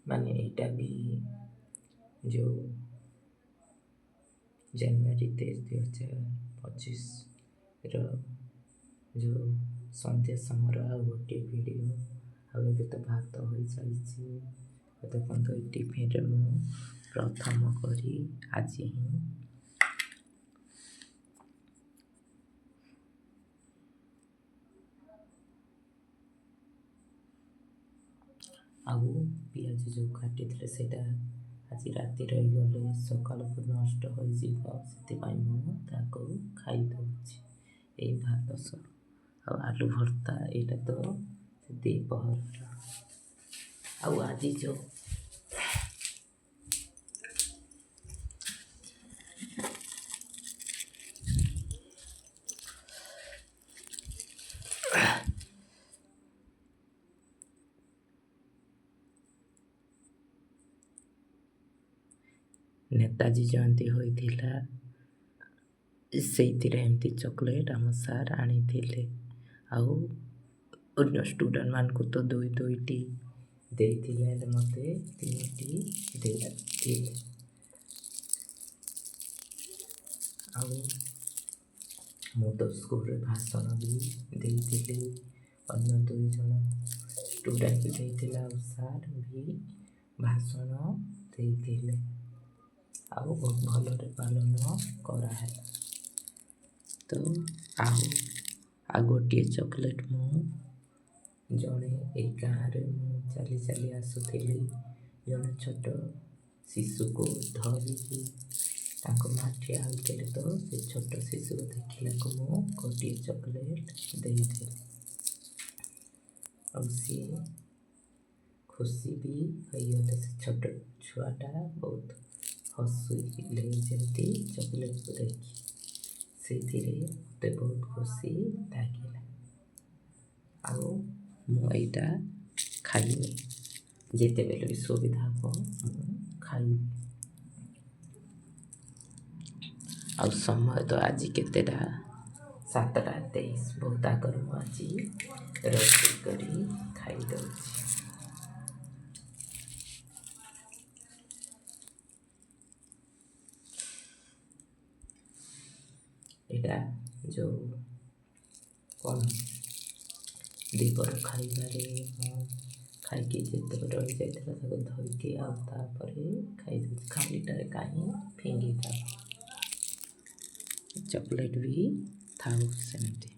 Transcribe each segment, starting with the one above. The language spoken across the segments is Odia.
ମାନେ ଏଇଟା ବି ଯେଉଁ ଜାନୁଆରୀ 23, 2025ର ଯେଉଁ ସନ୍ଧ୍ୟା ସମୟର ଆଉ ଗୋଟିଏ ଭିଡ଼ିଓ। ଆଉ ଏବେ ତ ଭାତ ହୋଇସାରିଛି। ଦେଖନ୍ତୁ ଏଇ ଟିଫିନରେ ମୁଁ ପ୍ରଥମ କରି ଆଜି ହିଁ ଆଉ ପିଆଜ ଯେଉଁ କାଟିଥିଲେ ସେଇଟା ଆଜି ରାତି ରହିଗଲେ ସକାଳକୁ ନଷ୍ଟ ହୋଇଯିବ, ସେଥିପାଇଁ ମୁଁ ତାକୁ ଖାଇଦେଉଛି ଏଇ ଭାତ ସହ। ଆଉ ଆଳୁ ଭର୍ତ୍ତା ଏଇଟା ତ ଦ୍ୱିପହରର। ଆଉ ଆଜି ଯେଉଁ ନେତାଜୀ ଜୟନ୍ତୀ ହୋଇଥିଲା, ସେଇଥିରେ ଏମିତି ଚକୋଲେଟ୍ ଆମ ସାର୍ ଆଣିଥିଲେ। ଆଉ ଅନ୍ୟ ଷ୍ଟୁଡେଣ୍ଟମାନଙ୍କୁ ତ ଦୁଇଟି ଦେଇଥିଲେ, ହେଲେ ମୋତେ 3ଟି ଦେଇଥିଲେ। ଆଉ ମୁଁ ତ ସ୍କୁଲରେ ଭାଷଣ ବି ଦେଇଥିଲି, ଅନ୍ୟ 2 ଜଣ ଷ୍ଟୁଡେଣ୍ଟ ବି ଦେଇଥିଲେ, ଆଉ ସାର୍ ବି ଭାଷଣ ଦେଇଥିଲେ। ଆଉ ବହୁତ ଭଲରେ ପାଳନ କରାହେଲା। ତ ଆଉ ଗୋଟିଏ ଚକୋଲେଟ୍ ମୁଁ ଜଣେ ଏଇ ଗାଁରେ ମୁଁ ଚାଲି ଚାଲି ଆସୁଥିଲି, ଜଣେ ଛୋଟ ଶିଶୁକୁ ଧରିକି ତାଙ୍କ ମା ଠିଆ ହୋଇଥିଲେ। ତ ସେ ଛୋଟ ଶିଶୁକୁ ଦେଖିଲାକୁ ମୁଁ ଗୋଟିଏ ଚକୋଲେଟ୍ ଦେଇଥିଲି। ଆଉ ସିଏ ଖୁସି ବି ହୋଇଗଲେ। ସେ ଛୋଟ ଛୁଆଟା ବହୁତ ହସିଲେ ଯେମିତି ଚକୋଲେଟ୍କୁ ଦେଖି, ସେଇଥିରେ ମୋତେ ବହୁତ ଖୁସି ଲାଗିଲା। ଆଉ ମୁଁ ଏଇଟା ଖାଇବି, ଯେତେବେଳେ ବି ସୁବିଧା ହେବ ମୁଁ ଖାଇବି। ଆଉ ସମୟ ତ ଆଜି କେତେଟା 7:23। ବହୁତ ଆଗରୁ ମୁଁ ଆଜି ରୋଷେଇ କରି ଖାଇଦେଉଛି। ଏଇଟା ଯେଉଁ କ'ଣ ଦ୍ୱିପହର ଖାଇବାରେ ମୁଁ ଖାଇକି ଯେତେବେଳେ ରହିଯାଇଥିଲା ତାକୁ ଧରିକି ଆଉ ତାପରେ ଖାଇଦେଉଛି। ଖାଲିଟାରେ କାହିଁ ଫିଙ୍ଗିଥାଉ, ଚକୋଲେଟ୍ ବି ଥାଉ ସେମିତି।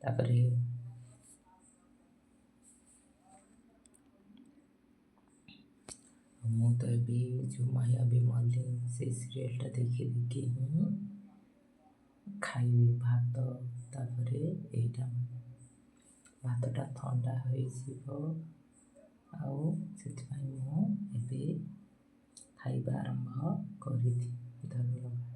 ତାପରେ ମୁଁ ତ ଏବେ ଯେଉଁ ମାୟାବୀ ମଲ୍ଲିକ ସେଇ ସିରିଏଲ୍ଟା ଦେଖି ହିଁ ଖାଇବି ଭାତ। ତାପରେ ଏଇଟା ଭାତଟା ଥଣ୍ଡା ହୋଇଯିବ, ଆଉ ସେଥିପାଇଁ ମୁଁ ଏବେ ଖାଇବା ଆରମ୍ଭ କରିଛି। ଧନ୍ୟବାଦ।